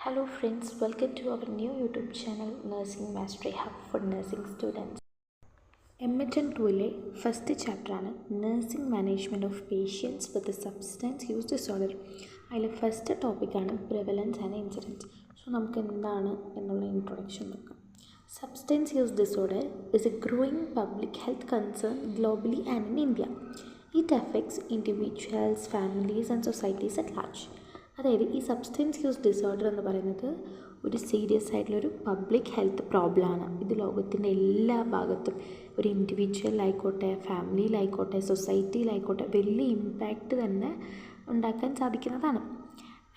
Hello friends, welcome to our new YouTube channel Nursing Mastery Hub for Nursing Students. MHN 2 first ചാപ്റ്ററാണ് nursing management of patients with substance use disorder. അതിൽ first ടോപ്പിക്കാണ് prevalence and incidence. So നമുക്ക് എന്താണ് എന്നുള്ള introduction നോക്കാം. Substance use disorder is a growing public health concern globally and in India. It affects individuals, families and societies at large. അതായത് ഈ substance use disorder എന്ന് പറയുന്നത് ഒരു സീരിയസ് ആയിട്ടുള്ളൊരു പബ്ലിക് ഹെൽത്ത് പ്രോബ്ലമാണ്. ഇത് ലോകത്തിൻ്റെ എല്ലാ ഭാഗത്തും ഒരു ഇൻഡിവിജ്വലായിക്കോട്ടെ, ഫാമിലിയിലായിക്കോട്ടെ, സൊസൈറ്റിയിലായിക്കോട്ടെ വലിയ ഇമ്പാക്റ്റ് തന്നെ ഉണ്ടാക്കാൻ സാധിക്കുന്നതാണ്.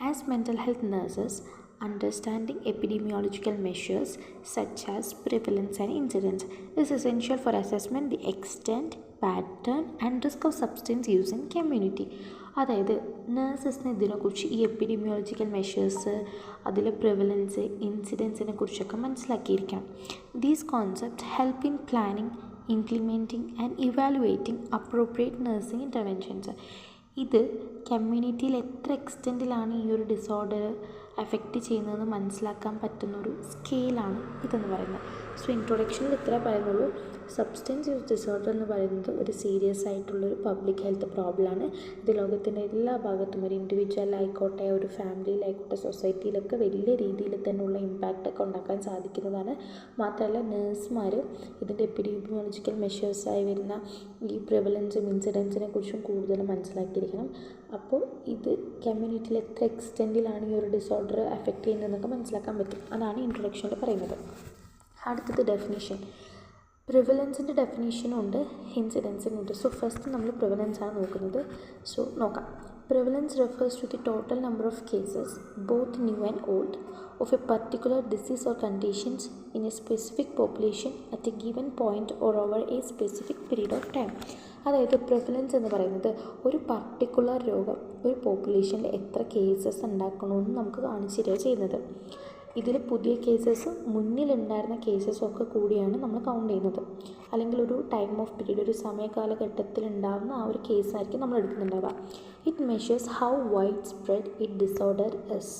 As mental health nurses, understanding epidemiological measures such as prevalence and incidence is essential for assessment the extent, pattern and risk of substance use in community. അതായത് നേഴ്സസിന് ഇതിനെക്കുറിച്ച് ഈ എപ്പിഡെമിയോളജിക്കൽ മെഷേഴ്സ്, അതിലെ പ്രിവലൻസ്, ഇൻസിഡൻസിനെ കുറിച്ചൊക്കെ മനസ്സിലാക്കിയിരിക്കണം. These concept help in planning, implementing and evaluating appropriate nursing interventions. ഇത് കമ്മ്യൂണിറ്റിയിൽ എത്ര എക്സ്റ്റെൻറ്റിലാണ് ഈ ഒരു ഡിസോർഡർ എഫക്റ്റ് ചെയ്യുന്നതെന്ന് മനസ്സിലാക്കാൻ പറ്റുന്നൊരു സ്കെയിലാണ് ഇതെന്ന് പറയുന്നത്. സോ ഇൻട്രൊഡക്ഷനിൽ ഇത്രേ പറയുന്നുള്ളൂ. സബ്സ്റ്റൻസ് യൂസ് ഡിസോർഡർ എന്ന് പറയുന്നത് ഒരു സീരിയസ് ആയിട്ടുള്ളൊരു പബ്ലിക് ഹെൽത്ത് പ്രോബ്ലമാണ്. ഇത് ലോകത്തിൻ്റെ എല്ലാ ഭാഗത്തും ഒരു ഇൻഡിവിജ്വലായിക്കോട്ടെ, ഒരു ഫാമിലിയിലായിക്കോട്ടെ, സൊസൈറ്റിയിലൊക്കെ വലിയ രീതിയിൽ തന്നെയുള്ള ഇമ്പാക്റ്റൊക്കെ ഉണ്ടാക്കാൻ സാധിക്കുന്നതാണ്. മാത്രമല്ല നേഴ്സുമാർ ഇതിൻ്റെ എപ്പിഡെമിയോളജിക്കൽ മെഷേഴ്സായി വരുന്ന ഈ പ്രിവലൻസും ഇൻസിഡൻസിനെ കുറിച്ചും കൂടുതൽ മനസ്സിലാക്കിയിരിക്കണം. അപ്പോൾ ഇത് കമ്മ്യൂണിറ്റിയിൽ എത്ര എക്സ്റ്റെൻറ്റിലാണ് ഈ ഒരു ഡിസോർഡർ എഫക്റ്റ് ചെയ്യുന്നതെന്നൊക്കെ മനസ്സിലാക്കാൻ പറ്റും. അതാണ് ഇൻട്രൊഡക്ഷനിൽ പറയുന്നത്. അടുത്തത് ഡെഫിനിഷൻ. പ്രിവലൻസിൻ്റെ ഡെഫിനേഷനും ഉണ്ട്, ഇൻസിഡൻസിനും ഉണ്ട്. സോ ഫസ്റ്റ് നമ്മൾ പ്രിവലൻസാണ് നോക്കുന്നത്. സോ നോക്കാം. Prevalence refers to the total number of cases, both new and old, of a particular disease or conditions in a specific population at a given point or over a specific period of time. അതായത് prevalence എന്ന് പറയുന്നത് ഒരു particular രോഗം ഒരു പോപ്പുലേഷനിൽ എത്ര cases ഉണ്ടാക്കണമെന്ന് നമുക്ക് കാണിച്ചു തരിക ചെയ്യുന്നത്. ഇതിൽ പുതിയ കേസസ്, മുന്നിലുണ്ടായിരുന്ന കേസസും ഒക്കെ കൂടിയാണ് നമ്മൾ കൗണ്ട് ചെയ്യുന്നത്. അല്ലെങ്കിൽ ഒരു ടൈം ഓഫ് പീരീഡ്, ഒരു സമയകാലഘട്ടത്തിൽ ഉണ്ടാകുന്ന ആ ഒരു കേസായിരിക്കും നമ്മൾ എടുക്കുന്നുണ്ടാവുക. It measures how widespread it disorder is.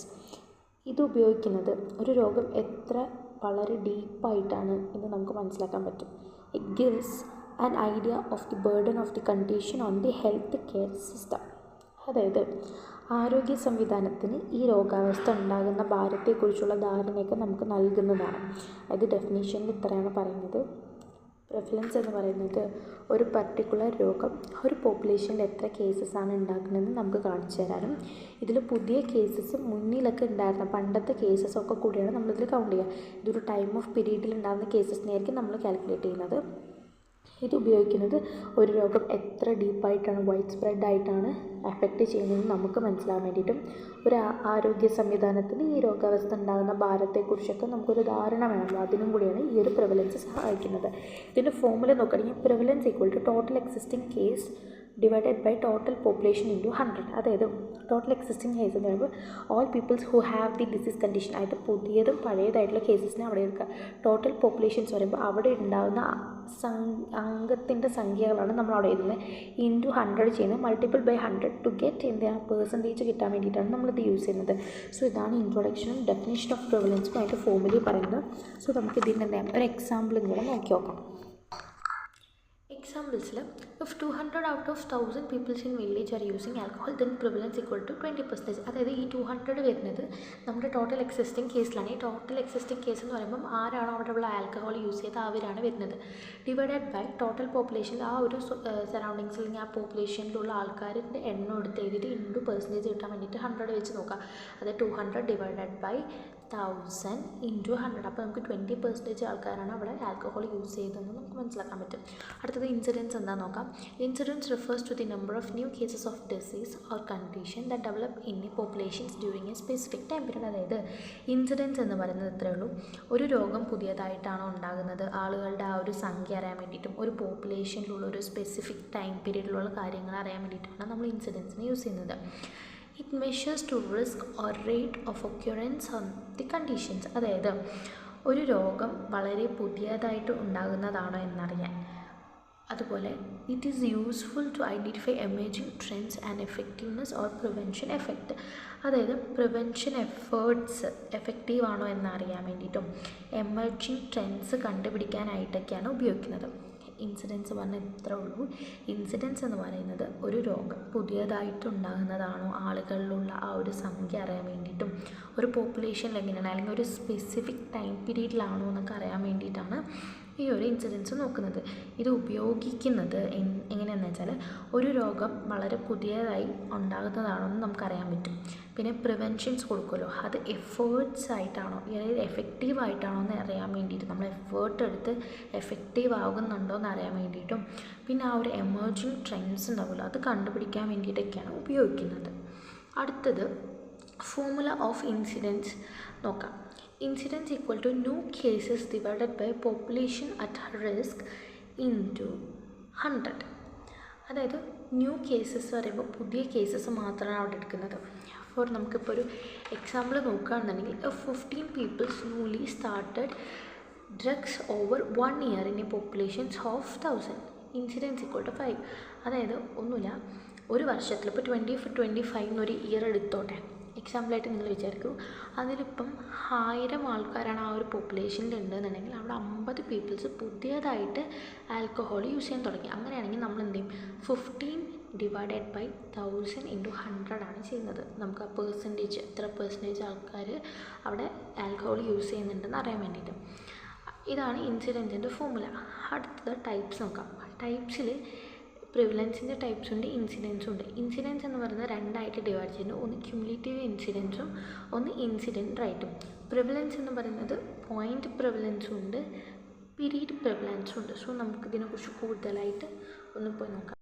ഇത് ഉപയോഗിക്കുന്നത് ഒരു രോഗം എത്ര വളരെ ഡീപ്പായിട്ടാണ് എന്ന് നമുക്ക് മനസ്സിലാക്കാൻ പറ്റും. It gives an idea of the burden of the condition on the health care system. അതായത് ആരോഗ്യ സംവിധാനത്തിന് ഈ രോഗാവസ്ഥ ഉണ്ടാകുന്ന ഭാരത്തെക്കുറിച്ചുള്ള ധാരണയൊക്കെ നമുക്ക് നൽകുന്നതാണ്. അത് ഡെഫിനേഷനിൽ ഇത്രയാണ് പറയുന്നത്. പ്രിവലൻസ് എന്ന് പറയുന്നത് ഒരു പർട്ടിക്കുലർ രോഗം ഒരു പോപ്പുലേഷനിൽ എത്ര കേസസ് ആണ് ഉണ്ടാക്കുന്നതെന്ന് നമുക്ക് കാണിച്ചു തരാനും, ഇതിൽ പുതിയ കേസസ് മുന്നിലൊക്കെ ഉണ്ടായിരുന്ന പണ്ടത്തെ കേസസ് ഒക്കെ കൂടിയാണ് നമ്മളിതിൽ കൗണ്ട് ചെയ്യുക. ഇതൊരു ടൈം ഓഫ് പീരീഡിൽ ഉണ്ടാകുന്ന കേസസിനെയായിരിക്കും നമ്മൾ കാൽക്കുലേറ്റ് ചെയ്യുന്നത്. ഇത് ഉപയോഗിക്കുന്നത് ഒരു രോഗം എത്ര ഡീപ്പായിട്ടാണ്, വൈഡ് സ്പ്രെഡ് ആയിട്ടാണ് എഫക്റ്റ് ചെയ്യുന്നത് നമുക്ക് മനസ്സിലാകാൻ വേണ്ടിയിട്ടും, ഒരു ആരോഗ്യ സംവിധാനത്തിന് ഈ രോഗാവസ്ഥ ഉണ്ടാകുന്ന ഭാരത്തെക്കുറിച്ചൊക്കെ നമുക്കൊരു ധാരണ വേണമല്ലോ, അതിനും കൂടിയാണ് ഈ ഒരു പ്രിവലൻസ് സഹായിക്കുന്നത്. ഇതിൻ്റെ ഫോർമുല നോക്കുകയാണെങ്കിൽ prevalence equal to total existing case divided by total population into 100. അതായത് ടോട്ടൽ എക്സിസ്റ്റിംഗ് കേസ് എന്ന് പറയുമ്പോൾ all peoples who have the disease condition, അതായത് പുതിയതും പഴയതായിട്ടുള്ള കേസസിനെ അവിടെ എടുക്കുക. ടോട്ടൽ പോപ്പുലേഷൻസ് പറയുമ്പോൾ അവിടെ ഉണ്ടാകുന്ന അംഗത്തിൻ്റെ സംഖ്യകളാണ് നമ്മൾ അവിടെ എഴുതുന്നത്. ഇൻറ്റു 100 ചെയ്യുന്നത്, മൾട്ടിപ്പിൾ ബൈ 100 ടു ഗെറ്റ് എന്താ പെർസെൻറ്റേജ് കിട്ടാൻ വേണ്ടിയിട്ടാണ് നമ്മളിത് യൂസ് ചെയ്യുന്നത്. സോ ഇതാണ് ഇൻട്രൊഡക്ഷനും ഡെഫിനേഷൻ ഓഫ് പ്രിവലൻസും അതിൻ്റെ ഫോർമുലയിൽ പറയുന്നത്. സോ നമുക്ക് ഇതിൻ്റെ എന്താ ഒരു എക്സാമ്പിളും കൂടെ നോക്കി നോക്കാം. എക്സാമ്പിൾസിൽ if 200 out of 1000 peoples in village are using alcohol then prevalence equal to 20%. അതായത് ഈ 200 വരുന്നത് നമ്മുടെ ടോട്ടൽ എക്സിസ്റ്റിംഗ് കേസിലാണ്. ഈ ടോട്ടൽ എക്സിസ്റ്റിംഗ് കേസ് എന്ന് പറയുമ്പം ആരാണോ അവിടെ ഉള്ള ആൽക്കഹോൾ യൂസ് ചെയ്ത് അവരാണ് വരുന്നത്. ഡിവൈഡഡ് ബൈ ടോട്ടൽ പോപ്പുലേഷൻ, ആ ഒരു സറൗണ്ടിങ്സിൽ അല്ലെങ്കിൽ ആ പോപ്പുലേഷനിലുള്ള ആൾക്കാരുടെ എണ്ണം എടുത്ത് എഴുതിയിട്ട് ഇൻറ്റു പെർസെൻറ്റേജ് കിട്ടാൻ വേണ്ടിയിട്ട് 100 വെച്ച് നോക്കാം. അത് 200 ഡിവൈഡഡ് ബൈ 1000 ഇൻറ്റു 100. അപ്പോൾ നമുക്ക് 20% ആൾക്കാരാണ് അവിടെ ആൽക്കഹോൾ യൂസ് ചെയ്തതെന്ന് നമുക്ക് മനസ്സിലാക്കാൻ പറ്റും. അടുത്തത് ഇൻസിഡൻസ് എന്താണെന്ന് നോക്കാം. Incidence refers to the number of new cases of disease or condition that develop in a populations during a specific time period. അതായത് ഇൻസിഡൻസ് എന്ന് പറയുന്നത് ഇത്രയേ ഉള്ളൂ, ഒരു രോഗം പുതിയതായിട്ടാണോ ഉണ്ടാകുന്നത്, ആളുകളുടെ ആ ഒരു സംഖ്യ അറിയാൻ വേണ്ടിയിട്ടും ഒരു പോപ്പുലേഷനിലുള്ള ഒരു സ്പെസിഫിക് ടൈം പീരീഡിലുള്ള കാര്യങ്ങൾ അറിയാൻ വേണ്ടിയിട്ടാണ് നമ്മൾ ഇൻസിഡൻസിനെ യൂസ് ചെയ്യുന്നത്. It measures to risk or rate of occurrence on the conditions. അതായത് ഒരു രോഗം വളരെ പുതിയതായിട്ട് ഉണ്ടാകുന്നതാണോ എന്നറിയാൻ, അതുപോലെ it is useful to identify emerging trends and effectiveness or prevention effect. അതായത് പ്രിവെൻഷൻ എഫേർട്സ് എഫക്റ്റീവ് ആണോ എന്നറിയാൻ വേണ്ടിയിട്ടും എമർജിങ് ട്രെൻഡ്സ് കണ്ടുപിടിക്കാനായിട്ടൊക്കെയാണ് ഉപയോഗിക്കുന്നത്. ഇൻസിഡൻസ് പറഞ്ഞാൽ ഇത്രേ ഉള്ളൂ. ഇൻസിഡൻസ് എന്ന് പറയുന്നത് ഒരു രോഗം പുതിയതായിട്ടുണ്ടാകുന്നതാണോ, ആളുകളിലുള്ള ആ ഒരു സംഖ്യ അറിയാൻ വേണ്ടിയിട്ടും ഒരു പോപ്പുലേഷനിൽ എങ്ങനെയാണ് അല്ലെങ്കിൽ ഒരു സ്പെസിഫിക് ടൈം പീരീഡിലാണോ എന്നൊക്കെ അറിയാൻ വേണ്ടിയിട്ടാണ് ഈ ഒരു ഇൻസിഡൻസ് നോക്കുന്നത്. ഇത് ഉപയോഗിക്കുന്നത് എങ്ങനെയാണെന്ന് വെച്ചാൽ ഒരു രോഗം വളരെ പുതിയതായി ഉണ്ടാകുന്നതാണോ എന്ന് നമുക്കറിയാൻ പറ്റും. പിന്നെ പ്രിവെൻഷൻസ് കൊടുക്കുമല്ലോ, അത് എഫേർട്സ് ആയിട്ടാണോ അതായത് എഫക്റ്റീവ് ആയിട്ടാണോ എന്ന് അറിയാൻ വേണ്ടിയിട്ട് നമ്മൾ എഫേർട്ട് എടുത്ത് എഫക്റ്റീവ് ആകുന്നുണ്ടോ എന്ന് അറിയാൻ വേണ്ടിയിട്ടും പിന്നെ ആ ഒരു എമർജിങ് ട്രെൻഡ്സ് ഉണ്ടാവുമല്ലോ അത് കണ്ടുപിടിക്കാൻ വേണ്ടിയിട്ടൊക്കെയാണ് ഉപയോഗിക്കുന്നത്. അടുത്തത് ഫോർമുല ഓഫ് ഇൻസിഡൻസ് നോക്കാം. Incidence equal to new cases divided by population at risk into 100. അതായത് ന്യൂ കേസസ് പറയുമ്പോൾ പുതിയ കേസസ് മാത്രമാണ് അവിടെ എടുക്കുന്നത്. ഫോർ നമുക്കിപ്പോൾ ഒരു എക്സാമ്പിൾ നോക്കുകയാണെന്നുണ്ടെങ്കിൽ 15 peoples newly started drugs over 1 year in a populations of 1000. Incidence equal to 5. അതായത് ഒന്നുമില്ല, ഒരു വർഷത്തിൽ ഇപ്പോൾ 2025 എന്നൊരു ഇയർ എടുത്തോട്ടെ എക്സാമ്പിളായിട്ട് നിങ്ങൾ വിചാരിക്കൂ. അതിലിപ്പം 1000 ആൾക്കാരാണ് ആ ഒരു പോപ്പുലേഷനിൽ ഉണ്ടെന്നുണ്ടെങ്കിൽ അവിടെ 50 പീപ്പിൾസ് പുതിയതായിട്ട് ആൽക്കഹോൾ യൂസ് ചെയ്യാൻ തുടങ്ങി. അങ്ങനെയാണെങ്കിൽ നമ്മൾ എന്ത് ചെയ്യും, 15 ഡിവൈഡഡ് ബൈ 1000 ഇൻറ്റു 100 ആണ് ചെയ്യുന്നത്. നമുക്ക് ആ പെർസെൻറ്റേജ് എത്ര പെർസെൻറ്റേജ് ആൾക്കാർ അവിടെ ആൽക്കഹോൾ യൂസ് ചെയ്യുന്നുണ്ടെന്ന് അറിയാൻ വേണ്ടിയിട്ട്. ഇതാണ് ഇൻസിഡൻസിൻ്റെ ഫോർമുല. അടുത്തത് ടൈപ്സ് നോക്കാം. ടൈപ്സിൽ പ്രിവലൻസിൻ്റെ ടൈപ്സ് ഉണ്ട്, ഇൻസിഡൻസും ഉണ്ട്. ഇൻസിഡൻസ് എന്ന് പറയുന്നത് രണ്ടായിട്ട് ഡിവൈഡ് ചെയ്യുന്നു. ഒന്ന് ക്യുമുലേറ്റീവ് ഇൻസിഡൻസും ഒന്ന് ഇൻസിഡൻറ്റ് റേറ്റും. പ്രിവലൻസ് എന്ന് പറയുന്നത് പോയിൻ്റ് പ്രിവലൻസും ഉണ്ട്, പീരീഡ് പ്രിവലൻസും ഉണ്ട്. സോ നമുക്കിതിനെക്കുറിച്ച് കൂടുതലായിട്ട് ഒന്ന് പോയി നോക്കാം.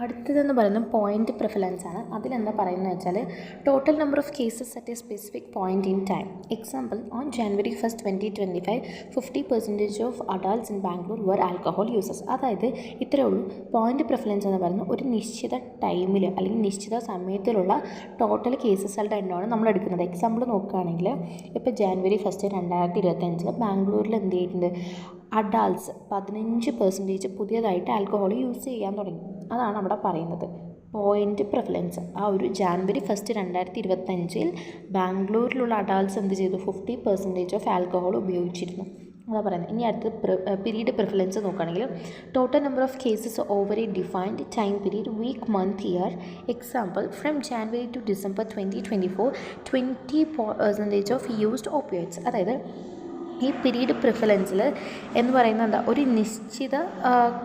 അടുത്തതെന്ന് പറയുന്നത് പോയിൻ്റ് പ്രിഫലൻസ് ആണ്. അതിലെന്താ പറയുന്നത് വെച്ചാൽ total number of cases at a specific point in time. Example, on January 1st, 2025 50% of adults in Bangalore were alcohol users. അതായത് ഇത്രയേ ഉള്ളൂ. പോയിൻ്റ് പ്രിഫലൻസ് എന്ന് പറയുന്നത് ഒരു നിശ്ചിത ടൈമിൽ അല്ലെങ്കിൽ നിശ്ചിത സമയത്തിലുള്ള ടോട്ടൽ കേസസുകളുടെ എണ്ണമാണ് നമ്മൾ എടുക്കുന്നത്. എക്സാമ്പിൾ നോക്കുകയാണെങ്കിൽ ഇപ്പോൾ January 1st, 2025 ബാംഗ്ലൂരിൽ എന്ത് ചെയ്തിട്ടുണ്ട്, അഡൾട്ട്സ് 15% പുതിയതായിട്ട് ആൽക്കഹോൾ യൂസ് ചെയ്യാൻ തുടങ്ങി. അതാണ് അവിടെ പറയുന്നത് പോയിൻ്റ് പ്രിഫലൻസ്. ആ ഒരു January 1st, 2025 ബാംഗ്ലൂരിലുള്ള അഡൾട്ട്സ് എന്ത് ചെയ്തു, 50% ഓഫ് ആൽക്കഹോൾ ഉപയോഗിച്ചിരുന്നു. അതാ പറയുന്നത്. ഇനി അടുത്ത് പീരീഡ് പ്രിഫലൻസ് നോക്കുകയാണെങ്കിൽ total number of cases over a defined time period week month year. Example, from January to December 2024 20% of used opioids. അതായത് ഈ പീരീഡ് പ്രിഫലൻസിൽ എന്ന് പറയുന്നത് എന്താ, ഒരു നിശ്ചിത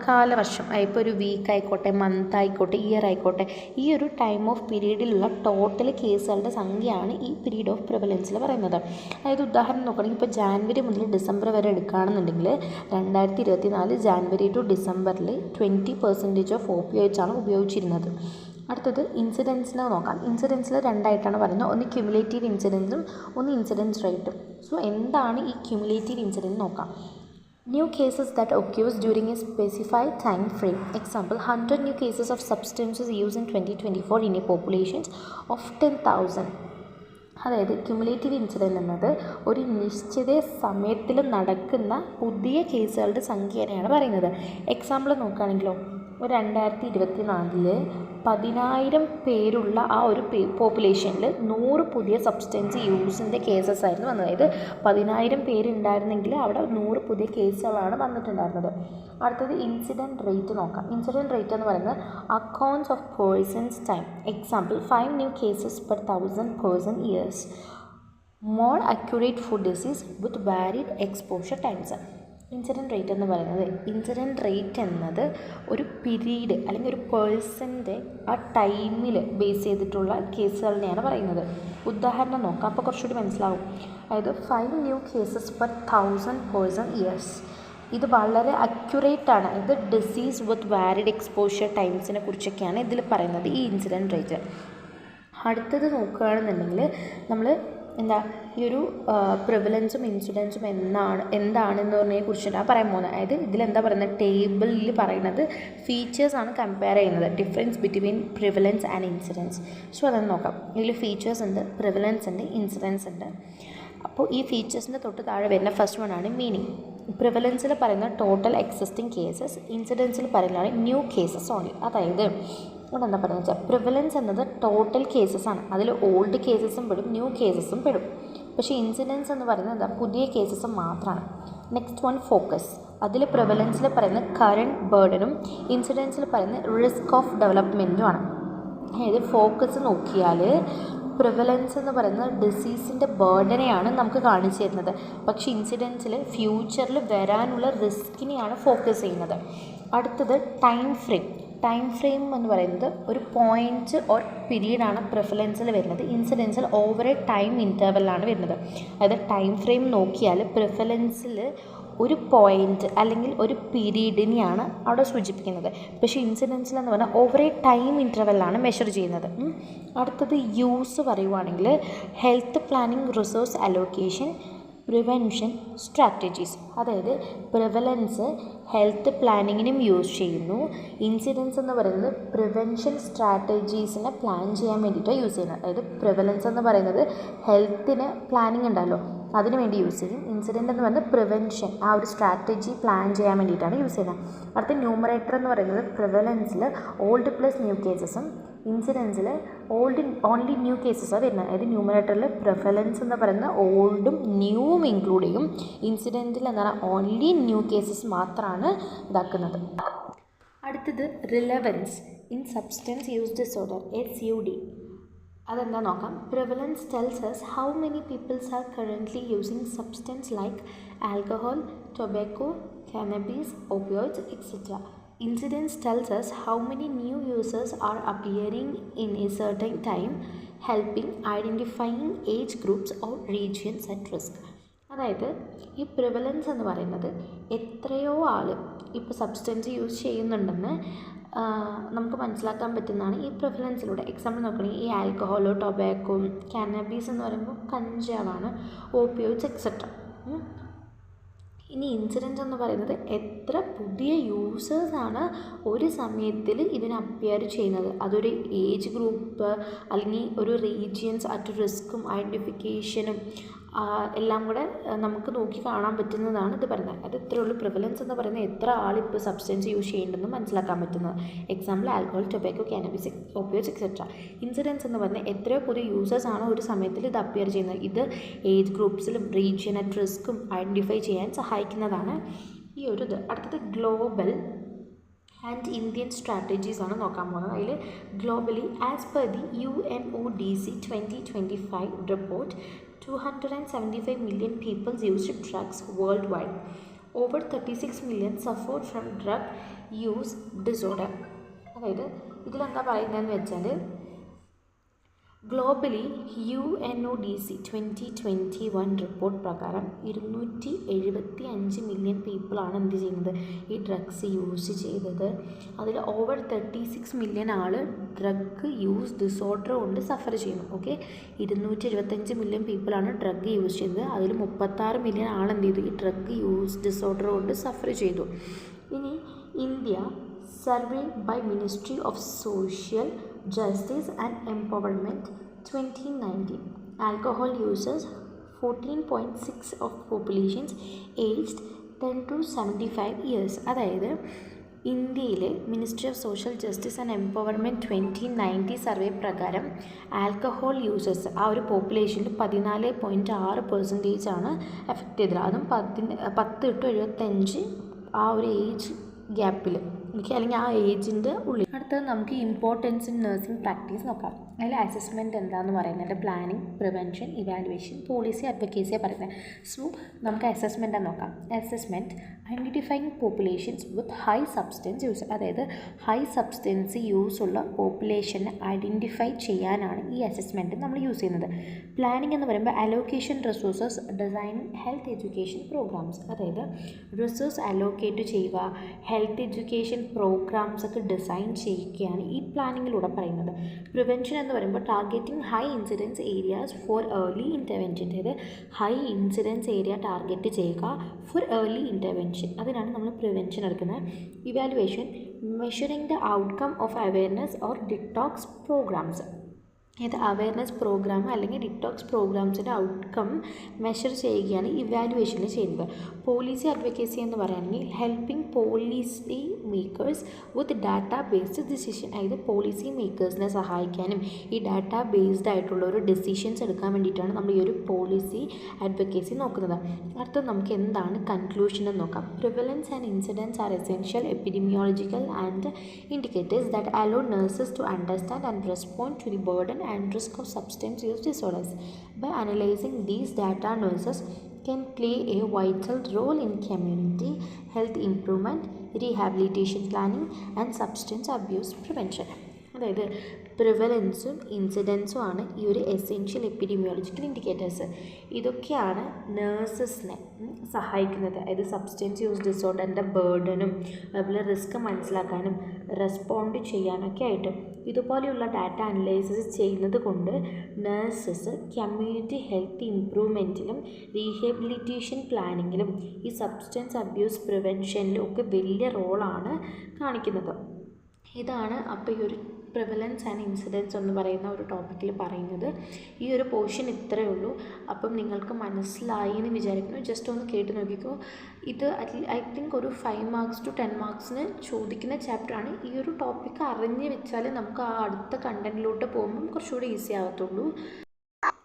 കാലവർഷം, ഇപ്പോൾ ഒരു വീക്ക് ആയിക്കോട്ടെ, മന്ത് ആയിക്കോട്ടെ, ഇയർ ആയിക്കോട്ടെ, ഈ ഒരു ടൈം ഓഫ് പീരീഡിലുള്ള ടോട്ടൽ കേസുകളുടെ സംഖ്യയാണ് ഈ പീരീഡ് ഓഫ് പ്രിവലൻസിൽ പറയുന്നത്. അതായത് ഉദാഹരണം നോക്കുകയാണെങ്കിൽ ഇപ്പോൾ ജാനുവരി മുതൽ ഡിസംബർ വരെ എടുക്കുകയാണെന്നുണ്ടെങ്കിൽ 2024 ജാനുവരി ടു ഡിസംബറിൽ 20% ഓഫ് ഓപ്പിയോയിഡ്സ് ആണ് ഉപയോഗിച്ചിരുന്നത്. അടുത്തത് ഇൻസിഡൻസിനെ നോക്കാം. ഇൻസിഡൻസിൽ രണ്ടായിട്ടാണ് പറയുന്നത്, ഒന്ന് ക്യുമുലേറ്റീവ് ഇൻസിഡൻസും ഒന്ന് ഇൻസിഡൻസ് റേറ്റും. സോ എന്താണ് ഈ ക്യുമുലേറ്റീവ് ഇൻസിഡൻറ്റ് നോക്കാം. New cases that occurs during A specified time frame. Example, 100 new cases of substances use in 2024 in a populations of 10,000. അതായത് ക്യുമുലേറ്റീവ് ഇൻസിഡൻറ്റ് എന്നത് ഒരു നിശ്ചിത സമയത്തിൽ നടക്കുന്ന പുതിയ കേസുകളുടെ സംഖ്യയാണ് പറയുന്നത്. എക്സാമ്പിൾ നോക്കുകയാണെങ്കിലോ, ഒരു 2024 10,000 പേരുള്ള ആ ഒരു പോപ്പുലേഷനിൽ 100 പുതിയ സബ്സ്റ്റൻസ് യൂസിൻ്റെ കേസസ് ആയിരുന്നു വന്നത്. അതായത് 10,000 പേരുണ്ടായിരുന്നെങ്കിൽ അവിടെ 100 പുതിയ കേസുകളാണ് വന്നിട്ടുണ്ടായിരുന്നത്. അടുത്തത് ഇൻസിഡൻറ്റ് റേറ്റ് നോക്കാം. ഇൻസിഡൻറ്റ് റേറ്റ് എന്ന് പറയുന്നത് accounts of persons time. Example, 5 new cases per 1000 person years. More accurate food disease with varied exposure times. Incident rate എന്ന് പറയുന്നത്, ഇൻസിഡൻറ്റ് റേറ്റ് എന്നത് ഒരു പീരീഡ് അല്ലെങ്കിൽ ഒരു പേഴ്സൻ്റെ ആ ടൈമിൽ ബേസ് ചെയ്തിട്ടുള്ള കേസുകളിനെയാണ് പറയുന്നത്. ഉദാഹരണം നോക്കാം, അപ്പോൾ കുറച്ചുകൂടി മനസ്സിലാവും. അതായത് 5 new cases per 1000 person years. ഇത് വളരെ അക്യുറേറ്റ് ആണ്. ഇത് ഡിസീസ് വിത്ത് വാരിഡ് എക്സ്പോഷർ ടൈംസിനെ കുറിച്ചൊക്കെയാണ് ഇതിൽ പറയുന്നത്, ഈ ഇൻസിഡൻറ്റ് റേറ്റ്. അടുത്തത് നോക്കുകയാണെന്നുണ്ടെങ്കിൽ നമ്മൾ ഈ ഒരു പ്രിവലൻസും ഇൻസിഡൻസും എന്താണെന്ന് പറഞ്ഞതിനെ കുറിച്ചിട്ടാണ് പറയാൻ പോകുന്നത്. അതായത് ഇതിലെന്താ പറയുന്നത്, ടേബിളിൽ പറയുന്നത് ഫീച്ചേഴ്സാണ് കമ്പയർ ചെയ്യുന്നത്, difference between prevalence and incidence. So അതൊന്ന് നോക്കാം. ഇതിൽ ഫീച്ചേഴ്സ് ഉണ്ട്, പ്രിവലൻസ് ഉണ്ട്, ഇൻസിഡൻസ് ഉണ്ട്. അപ്പോൾ ഈ ഫീച്ചേഴ്സിൻ്റെ തൊട്ട് താഴെ വരുന്ന ഫസ്റ്റ് വൺ ആണ് മീനിങ്. പ്രിവലൻസിൽ പറയുന്ന ടോട്ടൽ എക്സിസ്റ്റിംഗ് കേസസ്, ഇൻസിഡൻസിൽ പറയുന്നതാണ് ന്യൂ കേസസ് ഓൺലി. അതായത് ഇവിടെ എന്താ പറയുക വെച്ചാൽ പ്രിവലൻസ് എന്നത് ടോട്ടൽ കേസസ് ആണ്. അതിൽ ഓൾഡ് കേസസും പെടും, ന്യൂ കേസസും പെടും. പക്ഷേ ഇൻസിഡൻസ് എന്ന് പറയുന്നത് എന്താ, പുതിയ കേസസ് മാത്രമാണ്. Next one focus. അതിൽ പ്രിവലൻസിൽ പറയുന്ന കറണ്ട് ബേർഡനും ഇൻസിഡൻസിൽ പറയുന്ന റിസ്ക് ഓഫ് ഡെവലപ്മെൻറ്റുമാണ്. അതായത് ഫോക്കസ് നോക്കിയാൽ പ്രിവലൻസ് എന്ന് പറയുന്നത് ഡിസീസിൻ്റെ ബേർഡനെയാണ് നമുക്ക് കാണിച്ചു തരുന്നത്. പക്ഷേ ഇൻസിഡൻസിൽ ഫ്യൂച്ചറിൽ വരാനുള്ള റിസ്കിനെയാണ് ഫോക്കസ് ചെയ്യുന്നത്. അടുത്തത് ടൈം ഫ്രെയിം. ടൈം ഫ്രെയിം എന്ന് പറയുന്നത് ഒരു പോയിൻറ്റ് ഓർ പീരീഡാണ് പ്രിഫലൻസിൽ വരുന്നത്. ഇൻസിഡൻസിൽ ഓവർ എ ടൈം ഇൻ്റർവെല്ലാണ് വരുന്നത്. അതായത് ടൈം ഫ്രെയിം നോക്കിയാൽ പ്രിഫലൻസിൽ ഒരു പോയിൻ്റ് അല്ലെങ്കിൽ ഒരു പീരീഡിനെയാണ് അവിടെ സൂചിപ്പിക്കുന്നത്. പക്ഷേ ഇൻസിഡൻസിൽ എന്ന് പറഞ്ഞാൽ ഓവർ എ ടൈം ഇൻ്റർവെല്ലാണ് മെഷർ ചെയ്യുന്നത്. അടുത്തത് യൂസ് പറയുവാണെങ്കിൽ health planning, resource allocation, prevention strategies. അതായത് പ്രിവലൻസ് ഹെൽത്ത് പ്ലാനിങ്ങിനും യൂസ് ചെയ്യുന്നു. ഇൻസിഡൻസ് എന്ന് പറയുന്നത് പ്രിവെൻഷൻ സ്ട്രാറ്റജീസിനെ പ്ലാൻ ചെയ്യാൻ വേണ്ടിയിട്ടാണ് യൂസ് ചെയ്യുന്നത്. അതായത് പ്രിവലൻസ് എന്ന് പറയുന്നത് ഹെൽത്തിന് പ്ലാനിങ് ഉണ്ടല്ലോ, അതിന് വേണ്ടി യൂസ് ചെയ്യും. ഇൻസിഡൻ്റ് എന്ന് പറയുന്നത് പ്രിവെൻഷൻ, ആ ഒരു സ്ട്രാറ്റജി പ്ലാൻ ചെയ്യാൻ വേണ്ടിയിട്ടാണ് യൂസ് ചെയ്യുന്നത്. അടുത്ത ന്യൂമറേറ്റർ എന്ന് പറയുന്നത് പ്രിവലൻസിൽ ഓൾഡ് പ്ലസ് ന്യൂ കേസസും ഇൻസിഡൻസിൽ ഓൺലി ന്യൂ കേസസാണ് വരുന്നത്. അതായത് ന്യൂമറേറ്ററിൽ പ്രിവലൻസ് എന്ന് പറയുന്ന ഓൾഡും ന്യൂവും ഇൻക്ലൂഡ് ചെയ്യും. ഇൻസിഡൻറ്റിൽ എന്താണ് ഓൺലി ന്യൂ കേസസ് മാത്രമാണ് ഇതാക്കുന്നത്. അടുത്തത് relevance in substance use disorder, SUD. അതെന്താ നോക്കാം. Prevalence tells us how many peoples are currently using substance like alcohol, tobacco, cannabis, opioids, etc. Incidence tells us how many new users are appearing in a certain time, helping identifying age groups or regions at risk. അതായത് ഈ prevalence എന്ന് പറയുന്നത് എത്രയോ ആൾ ഇപ്പോൾ substance use ചെയ്യുന്നുണ്ടെന്ന് നമുക്ക് മനസ്സിലാക്കാൻ പറ്റുന്നതാണ് ഈ പ്രിവലൻസിലൂടെ. എക്സാമ്പിൾ നോക്കുകയാണെങ്കിൽ ഈ ആൽക്കഹോളോ ടൊബാക്കോ, കാനബീസ് എന്ന് പറയുമ്പോൾ കഞ്ചാവാണ്, ഓപ്പിയോയിഡ്സ് എക്സെട്ര. ഇനി ഇൻസിഡൻസ് എന്ന് പറയുന്നത് എത്ര പുതിയ യൂസേഴ്സാണ് ഒരു സമയത്തിൽ ഇതിന് അപ്പിയർ ചെയ്യുന്നത്. അതൊരു ഏജ് ഗ്രൂപ്പ് അല്ലെങ്കിൽ ഒരു റീജിയൻസ് അറ്റ് റിസ്ക്കും ഐഡൻറ്റിഫിക്കേഷനും എല്ലാം കൂടെ നമുക്ക് നോക്കി കാണാൻ പറ്റുന്നതാണ് ഇത് പറയുന്നത്. അത് ഇത്രയേ ഉള്ളൂ. പ്രിവലൻസ് എന്ന് പറയുന്നത് എത്ര ആളിപ്പോൾ സബ്സ്റ്റൻസ് യൂസ് ചെയ്യുന്നുണ്ടെന്ന് മനസ്സിലാക്കാൻ പറ്റുന്നത്. Example alcohol, tobacco, cannabis, opioids etcetera. Incidence എന്ന് പറഞ്ഞാൽ എത്രയോ പുതിയ യൂസേഴ്സാണ് ഒരു സമയത്തിൽ ഇത് അപ്പിയർ ചെയ്യുന്നത്. ഇത് ഏജ് ഗ്രൂപ്പ്സിലും റീജിയൻ അറ്റ് റിസ്ക്കും ഐഡൻറ്റിഫൈ ചെയ്യാൻ സഹായിക്കുന്നതാണ് ഈ ഒരു ഇത്. അടുത്തത് ഗ്ലോബൽ ആൻഡ് ഇന്ത്യൻ സ്ട്രാറ്റജീസ് ആണ് നോക്കാൻ പോകുന്നത്. അതിൽ globally as per the UNODC 2025 report 275 million people used drugs worldwide. Over 36 million suffered from drug use disorder. അതായത് ഇതിലെന്താ പറയുന്നതെന്ന് വെച്ചാൽ ഗ്ലോബലി UNODC 2021 റിപ്പോർട്ട് പ്രകാരം 275 മില്യൺ പീപ്പിളാണ് എന്ത് ചെയ്യുന്നത്, ഈ ഡ്രഗ്സ് യൂസ് ചെയ്തത്. അതിൽ ഓവർ 36 മില്യൺ ആൾ ഡ്രഗ് യൂസ് ഡിസോർഡർ കൊണ്ട് സഫർ ചെയ്യുന്നു. ഓക്കെ, 275 മില്യൺ പീപ്പിളാണ് ഡ്രഗ് യൂസ് ചെയ്തത്. അതിൽ 36 മില്യൺ ആൾ എന്ത് ചെയ്തു, ഈ ഡ്രഗ് യൂസ് ഡിസോർഡർ കൊണ്ട് സഫർ ചെയ്തു. ഇനി India survey by ministry of social Justice and Empowerment 2019. Alcohol users 14.6 of populations aged 10 to 75 years. അതായത് ഇന്ത്യയിലെ ministry of social justice and empowerment 2019 survey പ്രകാരം ആൽക്കഹോൾ യൂസേഴ്സ് ആ ഒരു പോപ്പുലേഷനിൽ 14.6% ആണ് എഫക്റ്റ് ചെയ്തത്. അതും 10 to 75 ആ ഒരു ഏജ് ഗ്യാപ്പിൽ, എനിക്ക് അല്ലെങ്കിൽ ആ ഏജിൻ്റെ ഉള്ളിൽ. അടുത്തത് നമുക്ക് ഇമ്പോർട്ടൻസ് ഇൻ നഴ്സിംഗ് പ്രാക്ടീസ് നോക്കാം. അതിൽ അസസ്മെൻറ്റ് എന്താണെന്ന് പറയുന്നത് പ്ലാനിങ്, പ്രിവെൻഷൻ, ഇവാലുവേഷൻ, പോളിസി, അഡ്വക്കേസിയാണ് പറയുന്നത്. സോ നമുക്ക് അസസ്മെൻറ്റ് നോക്കാം. Assessment identifying populations with high substance use, അതായത് ഹൈ സബ്സ്റ്റൻസ് യൂസ് ഉള്ള പോപ്പുലേഷനെ ഐഡൻറ്റിഫൈ ചെയ്യാനാണ് ഈ അസസ്മെൻറ്റ് നമ്മൾ യൂസ് ചെയ്യുന്നത്. പ്ലാനിങ് എന്ന് പറയുമ്പോൾ allocation resources, design health education programs, അതായത് റിസോഴ്സ് അലോക്കേറ്റ് ചെയ്യുക, ഹെൽത്ത് എഡ്യൂക്കേഷൻ പ്രോഗ്രാംസ് ഒക്കെ ഡിസൈൻ ചെയ്യുകയാണ് ഈ പ്ലാനിങ്ങിലൂടെ പറയുന്നത്. പ്രിവെൻഷൻ എന്ന് പറയുമ്പോൾ targeting high incidence areas for early intervention, അതായത് ഹൈ ഇൻസിഡൻസ് ഏരിയ ടാർഗറ്റ് ചെയ്യുക ഫോർ ഏർലി ഇൻ്റർവെൻഷൻ, അതിനാണ് നമ്മൾ പ്രിവെൻഷൻ എടുക്കുന്നത്. Evaluation measuring the outcome of awareness or detox programs, ഇത് അവയർനെസ് പ്രോഗ്രാം അല്ലെങ്കിൽ ഡിറ്റോക്സ് പ്രോഗ്രാംസിൻ്റെ ഔട്ട്കം മെഷർ ചെയ്യുകയാണ് ഇവാലുവേഷനിൽ ചെയ്യുന്നത്. പോളിസി അഡ്വക്കേസി എന്ന് പറയുകയാണെങ്കിൽ ഹെൽപ്പിംഗ് പോളിസി മേക്കേഴ്സ് വിത്ത് ഡാറ്റാ ബേസ്ഡ് ഡിസിഷൻ, അതായത് പോളിസി മേക്കേഴ്സിനെ സഹായിക്കാനും ഈ ഡാറ്റാ ബേസ്ഡ് ആയിട്ടുള്ള ഒരു ഡിസിഷൻസ് എടുക്കാൻ വേണ്ടിയിട്ടാണ് നമ്മൾ ഈ ഒരു പോളിസി അഡ്വക്കേസി നോക്കുന്നത്. അടുത്ത നമുക്ക് എന്താണ് കൺക്ലൂഷൻ എന്ന് നോക്കാം. Prevalence and incidence are essential epidemiological and indicators that allow nurses to understand and respond to the burden and risk of substance use disorders. By analyzing these data, nurses can play a vital role in community health improvement, rehabilitation planning and substance abuse prevention. അതായത് പ്രിവലൻസും ഇൻസിഡൻസും ആണ് ഈ ഒരു essential epidemiological indicators. ഇതൊക്കെയാണ് നേഴ്സസിനെ സഹായിക്കുന്നത്. അതായത് substance use ഡിസോർഡറിൻ്റെ ബേർഡനും അതുപോലെ risk മനസ്സിലാക്കാനും respond ചെയ്യാനൊക്കെ ആയിട്ട് ഇതുപോലെയുള്ള ഡാറ്റ അനലൈസിസ് ചെയ്യുന്നത് കൊണ്ട് നഴ്സസ് കമ്മ്യൂണിറ്റി ഹെൽത്ത് ഇംപ്രൂവ്മെൻറ്റിലും റീഹാബിലിറ്റേഷൻ പ്ലാനിങ്ങിലും ഈ സബ്സ്റ്റൻസ് അബ്യൂസ് പ്രിവെൻഷനിലും ഒക്കെ വലിയ റോളാണ് കാണിക്കുന്നത്. ഇതാണ് അപ്പോൾ ഈ ഒരു പ്രിവലൻസ് ആൻഡ് ഇൻസിഡൻസ് എന്ന് പറയുന്ന ഒരു ടോപ്പിക്കിൽ പറയുന്നത്. ഈ ഒരു പോർഷൻ ഇത്രയേ ഉള്ളൂ. അപ്പം നിങ്ങൾക്ക് മനസ്സിലായി എന്ന് വിചാരിക്കുന്നു. ജസ്റ്റ് ഒന്ന് കേട്ട് നോക്കിക്കോ. ഇത് ഐ തിങ്ക് ഒരു 5 മാർക്സ് ടു 10 മാർക്സിന് ചോദിക്കുന്ന ചാപ്റ്ററാണ്. ഈ ഒരു ടോപ്പിക്ക് അറിഞ്ഞ് വെച്ചാൽ നമുക്ക് ആ അടുത്ത കണ്ടൻറ്റിലോട്ട് പോകുമ്പം കുറച്ചുകൂടി ഈസി ആകത്തുള്ളൂ.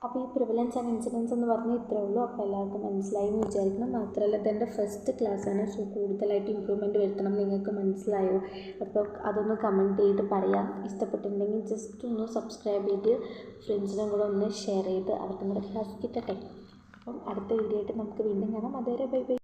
അപ്പോൾ ഈ പ്രിവലൻസ് ആൻഡ് ഇൻസിഡൻസ് എന്ന് പറഞ്ഞാൽ ഇത്രയേ ഉള്ളൂ. അപ്പോൾ എല്ലാവർക്കും മനസ്സിലായി എന്ന് വിചാരിക്കണം. മാത്രമല്ല ഇതെൻ്റെ ഫസ്റ്റ് ക്ലാസ്സാണ്. സോ കൂടുതലായിട്ട് ഇമ്പ്രൂവ്മെൻറ്റ് വരുത്തണം. നിങ്ങൾക്ക് മനസ്സിലായോ? അപ്പോൾ അതൊന്ന് കമൻറ്റ് ചെയ്ത് പറയാം. ഇഷ്ടപ്പെട്ടിട്ടുണ്ടെങ്കിൽ ജസ്റ്റ് ഒന്ന് സബ്സ്ക്രൈബ് ചെയ്ത് ഫ്രണ്ട്സിനും കൂടെ ഒന്ന് ഷെയർ ചെയ്ത് അവർക്കും കൂടെ ക്ലാസ് കിട്ടട്ടെ. അപ്പം അടുത്ത വീഡിയോ ആയിട്ട് നമുക്ക് വീണ്ടും കാണാം. അതുവരെ ബൈ ബൈ.